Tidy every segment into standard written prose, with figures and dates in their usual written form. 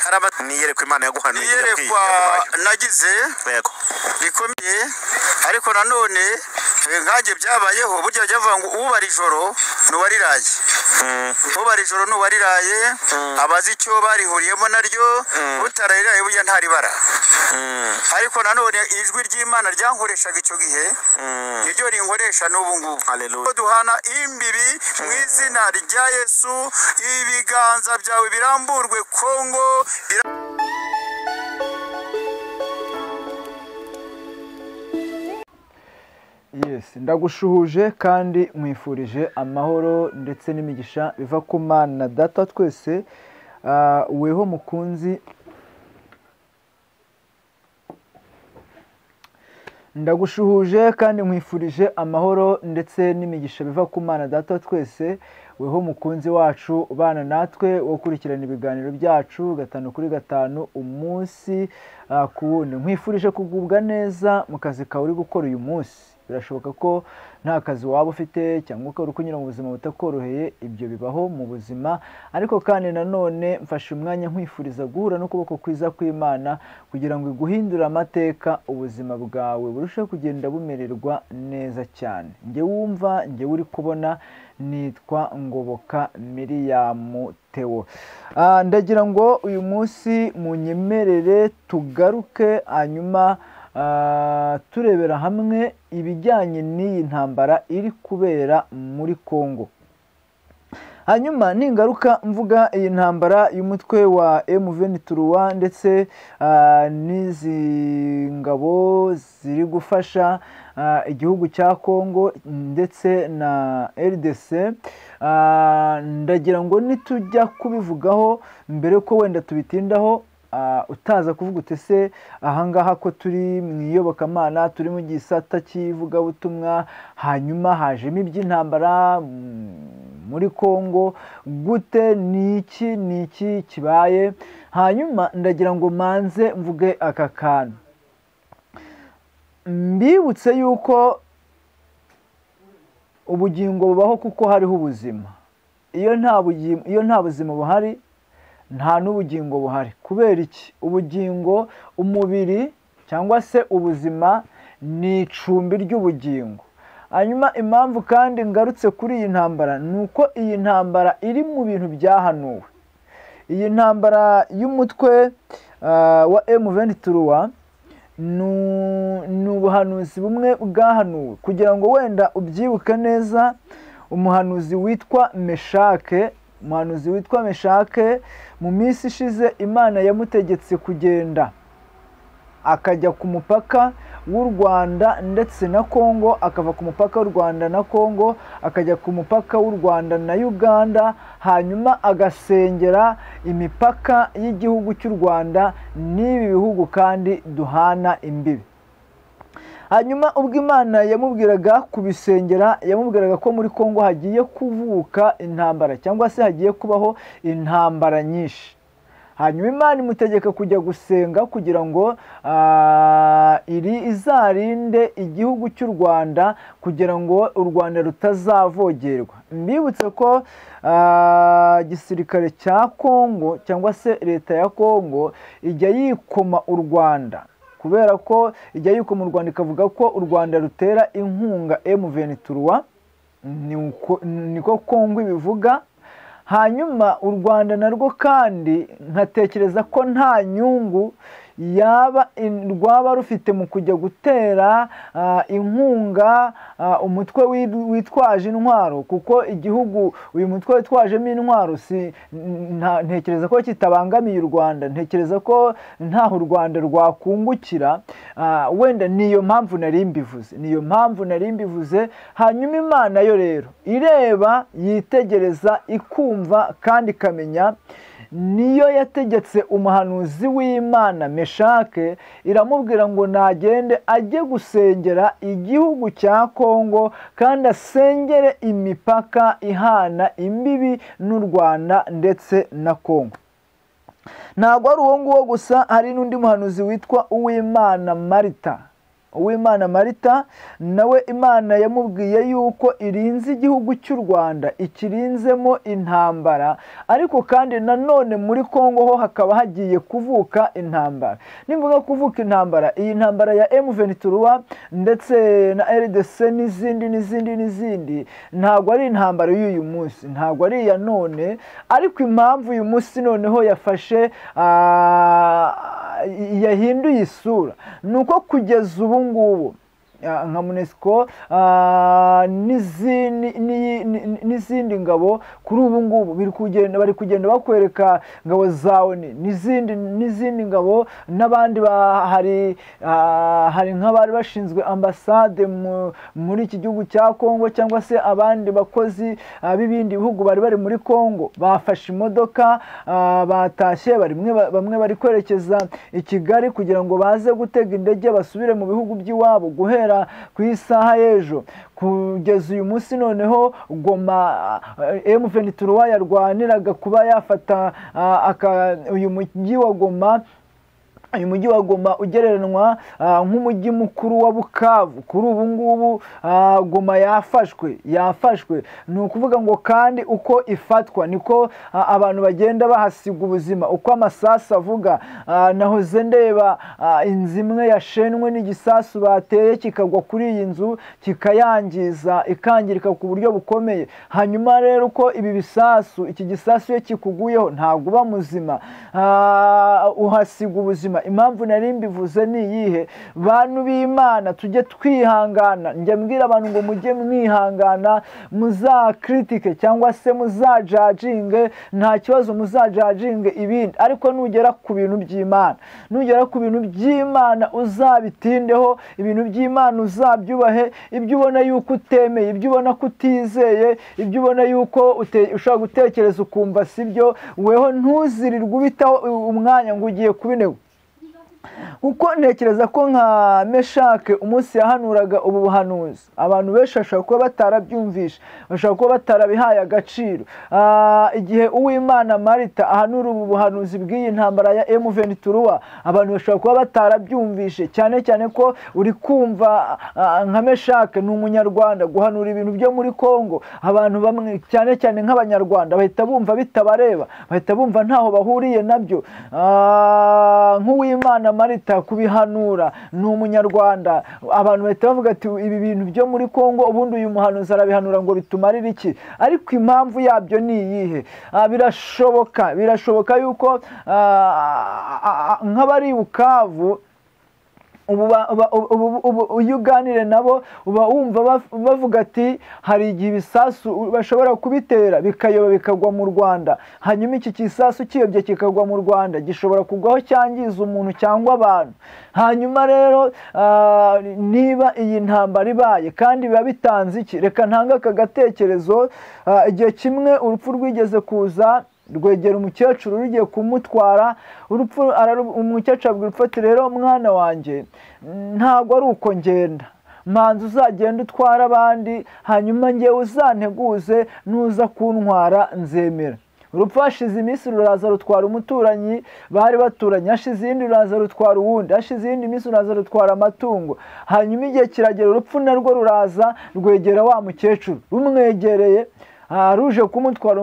haraba niyerekwa Imana yaguhanuye niyerekwa nagize yego bikomeye ariko nanone nkanjye byabayeho burya byavuga ngo ubara ijoro n'uwariraye ubara ijoro n'uwariraye abazi icyo barihuriyemo naryo utarariraye burya ntaribara ariko nanone ijwi ry'Imana ryankoreshaga icyo gihe niryo rinkoresha n'ubu ngubu haleluya duhana imbibi mu izina rya Yesu ibiganza byawe biramburwe Kongo Yes, ndagushuhuje kandi mwifurije amahoro ndetse n'imigisha biva ku Mana Data twese. Weho mukunzi, ndagushuhuje kandi mwifurije amahoro ndetse n'imigisha biva ku Mana Data twese. Weho mukunzi wacu ubana natwe ukurikirana ibiganiro byacu gatanu kuri gatanu umunsi ku wundi. Mwifurije kugubwa neza mu kazi kawe uri gukora uyu munsi. Birashoboka ko nta kazi waba ufite cyangwa ko uri kunyura mu buzima butakoroheye, ibyo bibaho mu buzima, ariko kandi nanone mfashe umwanya nkwifuriza guhura n'ukuboko kwiza kw'Imana kugira ngo iguhindure amateka, ubuzima bwawe burusheho kugenda bumererwa neza cyane. Njye wumva, njye uri kubona, nitwa Ngoboka Miriam Theo. Ndagira ngo uyu munsi munyemerere tugaruke hanyuma turebera hamwe ibijyanye n'iyi ntambara iri kubera muri Kongo. Hanyuma ningaruka mvuga iyi ntambara y'umutwe wa M23 ndetse n'izi ngabo ziri gufasha igihugu cya Kongo ndetse na RDC, ndagira ngo nitujya kubivugaho mbere ko wenda tubitindaho utaza kuvuga utese ahangaha ko turi mu iyobokamana, turi mu gisata cy'ivugabutumwa, hanyuma hajemo iby'intambara muri Kongo gute, niki kibaye. Hanyuma ndagira ngo manze mvuge aka kantu, mbibutse yuko ubugingo bubaho kuko hariho ubuzima. Iyo nta buzima buhari nta n'ubugingo buhari. Kubera iki? Ubugingo, umubiri cyangwa se ubuzima ni icumbi ry'ubugingo. Hanyuma impamvu kandi ngarutse kuri iyi ntambara ni uko iyi ntambara iri mu bintu byahanuwe. Iyi ntambara y'umutwe wa M23 ni ubuhanuzi bumwe bwahanuwe, kugira ngo wenda ubyibuke neza. Umuhanuzi witwa Meshake mu minsi ishize Imana yamutegetse kugenda akajya ku mupaka w'u Rwanda ndetse na Kongo, akava ku mupaka w'u Rwanda na Kongo akajya ku mupaka w'u Rwanda na Uganda, hanyuma agasengera imipaka y'igihugu cy'u Rwanda n'ibi bihugu kandi duhana imbibi. Hanyuma ubwo Imana yamubwiraga kubisengera, yamubwiraga ko muri Kongo hagiye kuvuka intambara cyangwa se hagiye kubaho intambara nyinshi. Hanyuma Imana imutegeka kujya gusenga kugira ngo izarinde igihugu cy'u Rwanda, kugira ngo u Rwanda rutazavogerwa. Mbibutse ko igisirikare cya Kongo cyangwa se leta ya Kongo ijya yikoma u Rwanda, kubera ko ijya yikoma u Rwanda ikavuga ko u Rwanda rutera inkunga M23, niko Kongo ibivuga. Hanyuma u Rwanda narwo kandi nkatekereza ko nta nyungu rwaba rufite mu kujya gutera inkunga umutwe witwaje intwaro, kuko igihugu uyu mutwe witwajemo intwaro ntekereza ko kitabangamiye u Rwanda, ntekereza ko ntaho u Rwanda rwakungukira. Wenda niyo mpamvu nari mbivuze. Hanyuma Imana yo rero ireba, yitegereza, ikumva kandi ikamenya, niyo yategetse umuhanuzi w'Imana Meshake, iramubwira ngo nagende ajye gusengera igihugu cya Kongo kandi asengere imipaka ihana imbibi n'u Rwanda ndetse na Kongo. Ntabwo ari uwo nguwo gusa, hari n'undi muhanuzi witwa Uwimana Marita. Uwimana Marita nawe Imana yamubwiye yuko irinze igihugu cy'u Rwanda, ikirinzemo intambara, ariko kandi nanone muri Kongo ho hakaba hagiye kuvuka intambara. Nimvuga kuvuka intambara, iyi ntambara ya M23 ndetse na RDC n'izindi ntabwo ari intambara y'uyu munsi, ntabwo ari iya none, ariko impamvu uyu munsi noneho yafashe yahinduye isura nuko kugeza ubu ngubu nka MONUSCO n'izindi ngabo kuri ubu ngubu bari kugenda bakwereka ngabo zawe n'izindi ngabo n'abandi hari nk'abari bashinzwe ambasade muri iki gihugu cya Kongo cyangwa se abandi bakozi b'ibindi bihugu bari muri Kongo bafashe imodoka batashye, bamwe bari kwerekeza i Kigali kugira ngo baze gutega indege basubire mu bihugu by'iwabo guhera ku isaha y'ejo. Kugeza uyu munsi noneho Goma M23 yarwaniraga kuba yafata uyu mujyi wa Goma, uyu mujyi wa Goma ugereranwa nk'umujyi mukuru wa Bukavu. Kuri ubu ngubu Goma yafashwe, ni ukuvuga ngo kandi uko ifatwa niko abantu bagenda bahasiga ubuzima, uko amasasu avuga. Nahoze ndeba inzu imwe yashenwe n'igisasu bateye kikagwa kuri iyi nzu kikayangiza, ikangirika ku buryo bukomeye. Hanyuma rero uko ibi bisasu, iki gisasu iyo kikuguyeho ntabwo uba muzima, uhasiga ubuzima. Impamvu nari mbivuze ni iyihe? Bantu b'Imana tujye twihangana, njye mbwira abantu ngo mujye mwihangana, muzakritike cyangwa se muzajajinge, nta kibazo muzajajinge ibindi, ariko nugera ku bintu by'Imana uzabitindeho, ibintu by'Imana uzabyubahe. Ibyo ubona yuko utemeye, ibyo ubona ko utizeye, ibyo ubona yuko ushobora gutekereza ukumva sibyo, weho ntuzirirwe ubitaho umwanya ngo ugiye kubinegwa. Uko ntekereza ko nka Meshake umunsi yahanuraga ubu buhanuzi, abantu benshi bashobora kuba batarabyumvisha, bashobora kuba batarabihaye agaciro. Igihe Uwimana Marita ahanura ubu buhanuzi bw'iyi ntambara ya M23, abantu bashobora kuba batarabyumvishe, cyane cyane ko uri kumva nka Meshake ni umunyarwanda guhanura ibintu byo muri Kongo. Abantu bamwe cyane cyane nk'abanyarwanda bahita bumva bitabareba, bahita bumva ntaho bahuriye nabyo. Nk'Uwimana Marita kubihanura ni umunyarwanda, abantu bahita bavuga ati ibi bintu byo muri Kongo ubundi uyu muhanuzi arabihanura ngo bitumarire iki? Ariko impamvu yabyo ni iyihe? Birashoboka yuko nk'abari Bukavu uyu uganire nabo uba wumva bavuga ati hari igihe ibisasu bashobora kubitera bikayoba bikagwa mu Rwanda, hanyuma iki kisasu kiyobye kikagwa mu Rwanda gishobora kugwaho cyangiza umuntu cyangwa abantu. Hanyuma rero niba iyi ntambara ibaye kandi biba bitanze iki? Reka ntanga aka gatekerezo. Igihe kimwe urupfu rwigeze kuza rwegera umukecuru rugiye kumutwara, umukecuru abwira urupfu ati rero mwana wanjye ntabwo ari uko ngenda, manza uzagenda utwara abandi, hanyuma ngewe uzanteguze, nuza kuntwara nzemera. Urupfu hashize iminsi ruraza rutwara umuturanyi bari baturanye, hashize iyindi ruraza rutwara uwundi, hashize iyindi minsi ruraza rutwara amatungo. Hanyuma igihe kiragera urupfu narwo ruraza rwegera wa mukecuru, rumwegereye ruje kumutwara.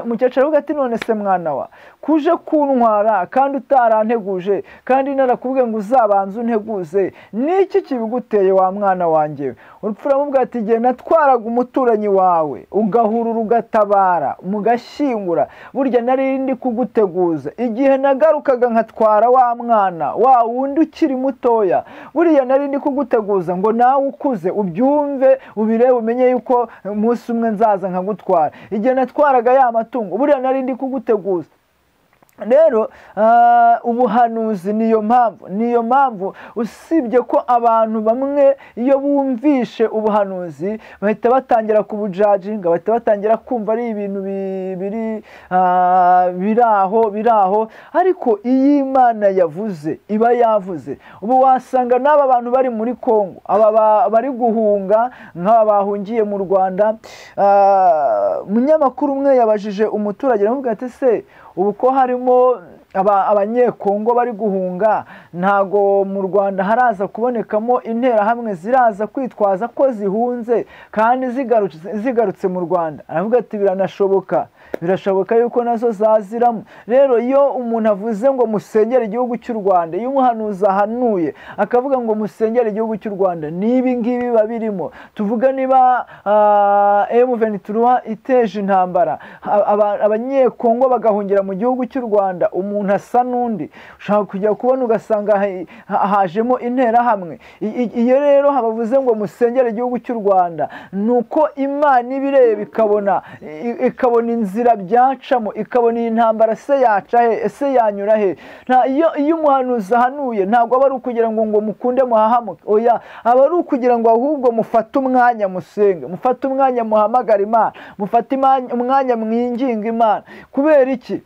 Umukecuru avuga ati none se mwana wa kuje kuntwara kandi utaranteguje, kandi narakubwiye ngo uzabanze unteguze, niki kibiguteye wa mwana wanjye? Urupfu ramubwira ati igihe natwaraga umuturanyi wawe ugahurura ugatabara mugashyingura, burya nari ndi kuguteguza. Igihe nagarukaga nkatwara wa mwana wa wundi ukiri mutoya, buriya nari ndi kuguteguza ngo nawe ukuze ubyumve ubirebe umenye yuko umunsi umwe nzaza nkagutwara. Igihe natwaraga ya matungo, buriya nari ndi kuguteguza. Rero ubuhanuzi niyo mpamvu usibye ko abantu bamwe iyo bumvishe ubuhanuzi bahita batangira kubujajinga, bahita batangira kumva ari ibintu biraho, ariko iyo Imana yavuze iba yavuze. Ubu wasanga n'aba bantu bari muri Kongo, aba bari guhunga nk'aba bahungiye mu Rwanda. Munyamakuru umwe yabajije umuturage aramubwira ati se ubu ko harimo abanyekongo bari guhunga, ntago mu Rwanda haraza kubonekamo interahamwe ziraza kwitwaza ko zihunze kandi zigarutse mu Rwanda? Aravuga ati birashoboka yuko nazo zaziramo. Rero iyo umuntu avuze ngo musengere igihugu cy'u Rwanda, iyo umuhanuzi ahanuye akavuga ngo musengere igihugu cy'u Rwanda, n'ibi ngibi biba birimo. Tuvuga niba M23 iteje intambara, abanyekongo bagahungira mu gihugu cy'u Rwanda, umuntu asa n'undi, ushaka kujya kubona ugasanga hajemo interahamwe. Iyo rero habavuze ngo musengere igihugu cy'u Rwanda, nuko Imana ibireba ikabona inzira byacamo, ikabona iyi ntambara se yaca he, ese yanyura he. Iyo umuhanuzi ahanuye ntabwo aba ari ukugira ngo mukunde muhahamuke, oya, aba ari ukugira ngo ahubwo mufate umwanya musenge, mufate umwanya muhamagara Imana, mufate umwanya mwinginga Imana. Kubera iki?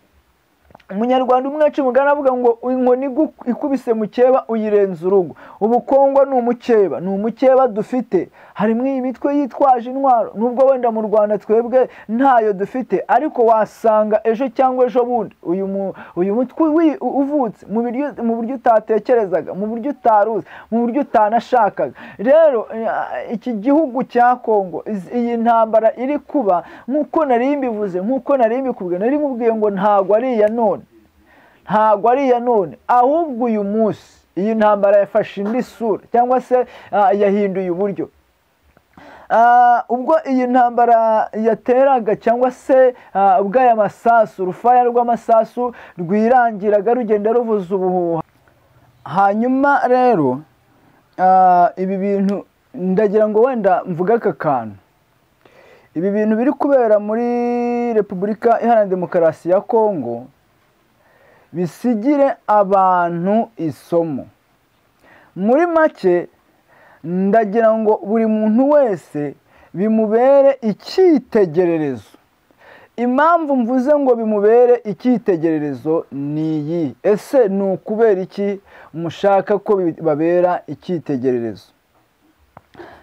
Umunyarwanda umwe aca umugani avuga ngo inkoni ikubise mukeba uyirenza urugo. Ubukongo ni umukeba dufite. Harimo iyi mitwe yitwaje intwaro, nubwo wenda mu Rwanda twebwe ntayo dufite, ariko wasanga ejo cyangwa ejo bundi uyu mutwe uvutse mu buryo utatekerezaga, mu buryo utaruzi, mu buryo utanashakaga. Rero iki gihugu cya Kongo, iyi ntambara iri kuba, nk'uko nari mbivuze, nk'uko nari mbikubwiye, nari mubwiye ngo ntabwo ari iya none, ahubwo uyu munsi iyi ntambara yafashe indi sura, cyangwa se yahinduye uburyo. Ubwo iyi ntambara yateraga, cyangwa se ubwo aya masasu, urufaya rw'amasasu rwirangiraga rugenda ruvuza ubuhuha. Hanyuma rero ibi bintu ndagira ngo wenda mvuga aka kantu, ibi bintu biri kubera muri Repubulika Iharanira Demokarasi ya Kongo bisigire abantu isomo. Muri make ndagira ngo buri muntu wese bimubere icyitegererezo. Impamvu mvuze ngo bimubere icyitegererezo ni iyi: ese ni ukubera iki mushaka ko babera icyitegererezo?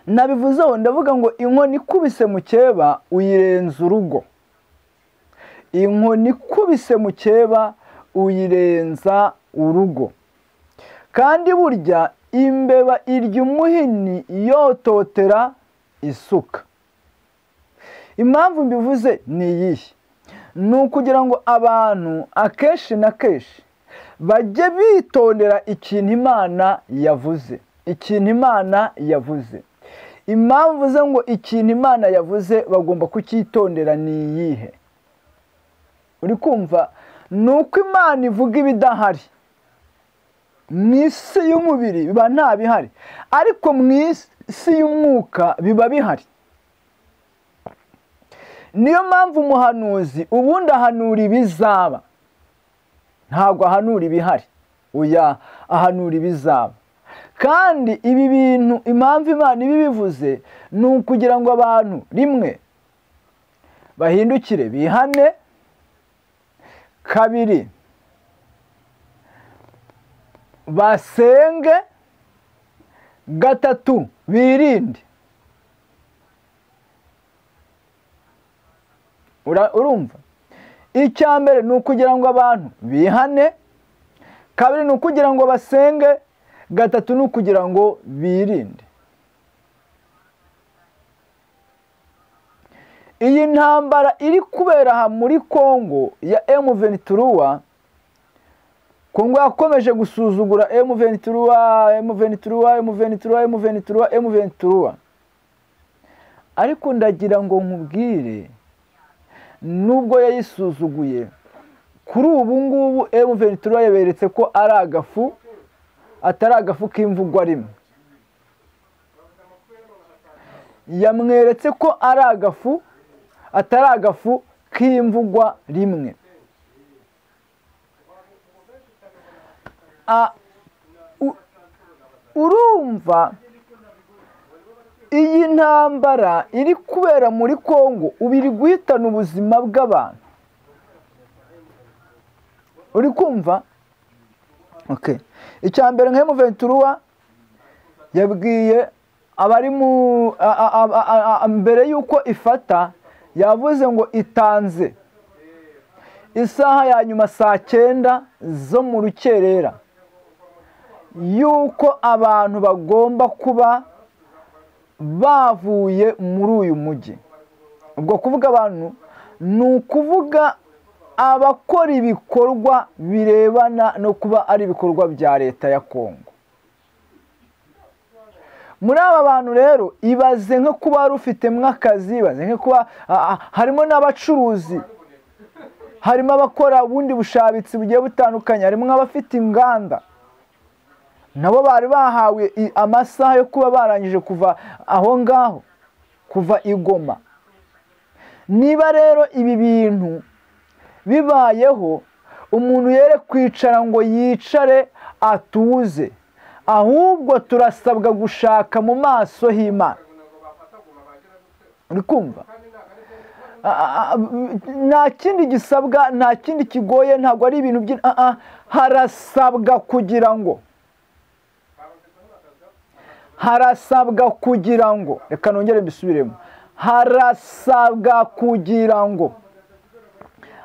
Nabivuzeho, ndavuga ngo inkoni ikubise mukeba uyirenza urugo. Inkoni ikubise mukeba uyirenza urugo. Kandi burya imbeba irya umuhini yototera isuka. Impamvu mbivuze ni iyihe? Ni ukugira ngo abantu akenshi na kenshi bajye bitondera ikintu Imana yavuze. Impamvu mvuze ngo ikintu Imana yavuze bagomba kucyitondera ni iyihe? Uri kumva? Ni uko Imana ivuga ibidahari. Mu isi y'umubiri biba nta bihari, ariko mu isi y'umwuka biba bihari. Niyo mpamvu umuhanuzi ubundi ahanura ibizaba, ntabwo ahanura ibihari, oya, ahanura ibizaba. Kandi ibi bintu, impamvu Imana ibi bivuze ni ukugira ngo abantu rimwe bahindukire bihane, kabiri basenge, gatatu birinde. Urumva? Icya mbere ni ukugira ngo abantu bihane, kabiri ni ukugira ngo basenge, gatatu ni ukugira ngo birinde. Iyi ntambara iri kubera aha muri Kongo ya M23, Kongo yakomeje gusuzugura M23. Ariko ndagira ngo nkubwire, nubwo yayisuzuguye, kuri ubu ngubu M23 yaberetse ko ari agafu, atari agafu k'imvugwa rimwe. Yamweretse ko ari agafu, atari agafu k'imvugwa rimwe. Urumva, iyi ntambara iri kubera muri Kongo ubiri guhitana ubuzima bw'abantu. Uri kumva? Okay. Icya mbere nka M23 yabwiye abari mbere yuko ifata, yavuze ngo isaha ya nyuma saa 9 zo mu rukerera yuko abantu bagomba kuba bavuye muri uyu mujyi. Ubwo kuvuga abantu ni ukuvuga abakora ibikorwa birebana no kuba ari ibikorwa bya leta ya Kongo. Muri aba bantu rero ibaze nko kuba rufitemwe akazi, ibaze nko kuba harimo n'abacuruzi, harimo abakora ubundi bushabitsi bugiye butandukanye, harimo abafite inganda, nabo bari bahawe amasaha yo kuba barangije kuva aho ngaho, kuva i Goma. Niba rero ibi bintu bibayeho, umuntu yere kwicara ngo yicare atuze, ahubwo turasabwa gushaka mu maso h'Imana. Uri kumva? Nta kindi gisabwa, nta kindi kigoye, ntabwo ari ibintu harasabwa kugira ngo reka nongere mbisubiremo, harasabwa kugira ngo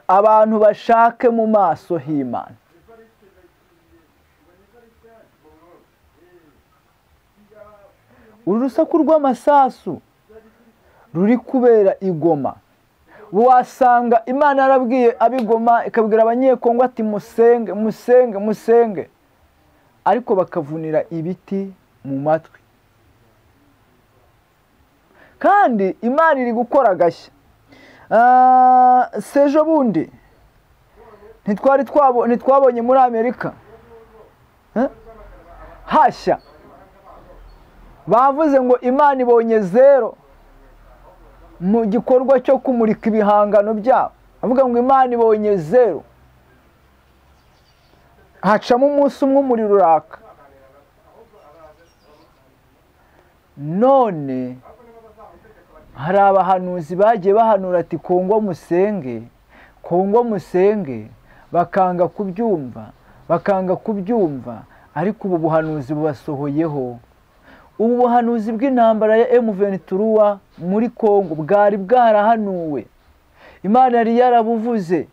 abantu bashake mu maso h'Imana. Uru rusaku rw'amasasu ruri kubera i Goma, wasanga Imana yarabwiye abigoma ikabwira abanyekongo ati musenge musenge musenge, ariko bakavunira ibiti mu matwi. Kandi Imana iri gukora agashya. Sejo bundi ntitwabonye muri Amerika hashya bavuze ngo Imana ibonye 0 mu gikorwa cyo kumurika ibihangano byabo. Avuga ngo Imana ibonye 0, hacamo umunsi umwe umuriro uraka. None hari abahanuzi bagiye bahanura ati Kongo musenge, Kongo musenge, bakanga kubyumva, ariko ubu buhanuzi bubasohoyeho. Ubu buhanuzi bw'intambara ya M23 muri Kongo bwari bwarahanuwe. Imana yari yarabuvuze,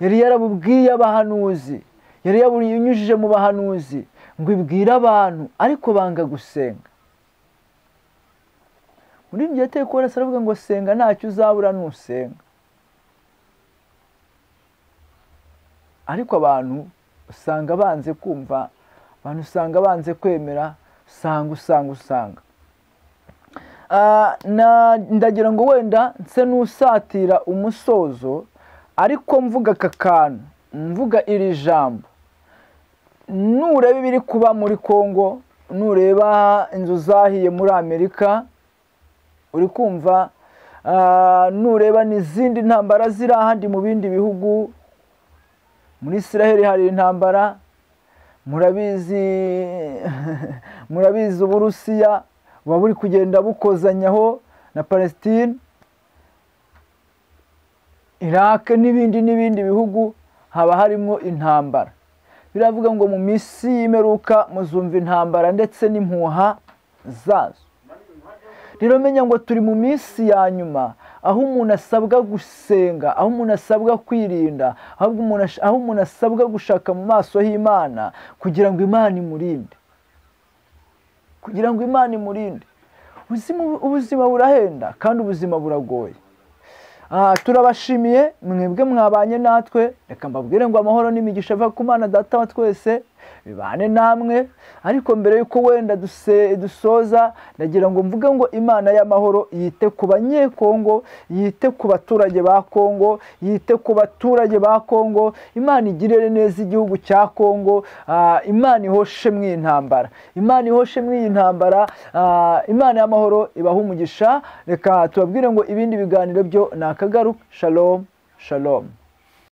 yari yarabubwiye abahanuzi, yari yabunyujije mu bahanuzi ngo ibwire abantu, ariko banga gusenga. Muri ibyo yateye ko aravuga ngo senga ntacyo uzabura nusenga. Ariko abantu usanga banze kumva, abantu usanga banze kwemera, usanga ndagira ngo wenda nse n'usatira umusozo, ariko mvuga kakanu, mvuga iri jambo. Nureba ibiri kuba muri Kongo, nureba inzu zahiye muri Amerika, uri kumva, nureba n'izindi ntambara ziri ahandi mu bindi bihugu. Muri Israel hari intambara, murabizi Uburusiya buba buri kugenda bukozanyaho na Palestine, Iraq n'ibindi bihugu haba harimo intambara. Biravuga ngo mu minsi y'imeruka muzumva intambara ndetse n'impuha zazo. Rero menya ngo turi mu minsi ya nyuma, aho umuntu asabwa gusenga, aho umuntu asabwa kwirinda, aho umuntu asabwa gushaka mu maso h'Imana kugira ngo Imana imurinde. Ubuzima burahenda kandi ubuzima buragoye. Turabashimiye mwebwe mwabanye natwe. Reka mbabwire ngo amahoro n'imigisha ava ku Mana Data wa twese bibane namwe. Ariko mbere yuko wenda dusoza, ndagira ngo mvuge ngo Imana y'amahoro yite ku banyekongo, yite ku baturage ba Kongo, yite ku baturage ba Kongo. Imana igirire neza igihugu cya Kongo. Imana ihoshe mu intambara, Imana y'amahoro ibaha umugisha. Reka tubabwire ngo ibindi biganiro byo nakagaruka. Shalom, shalom.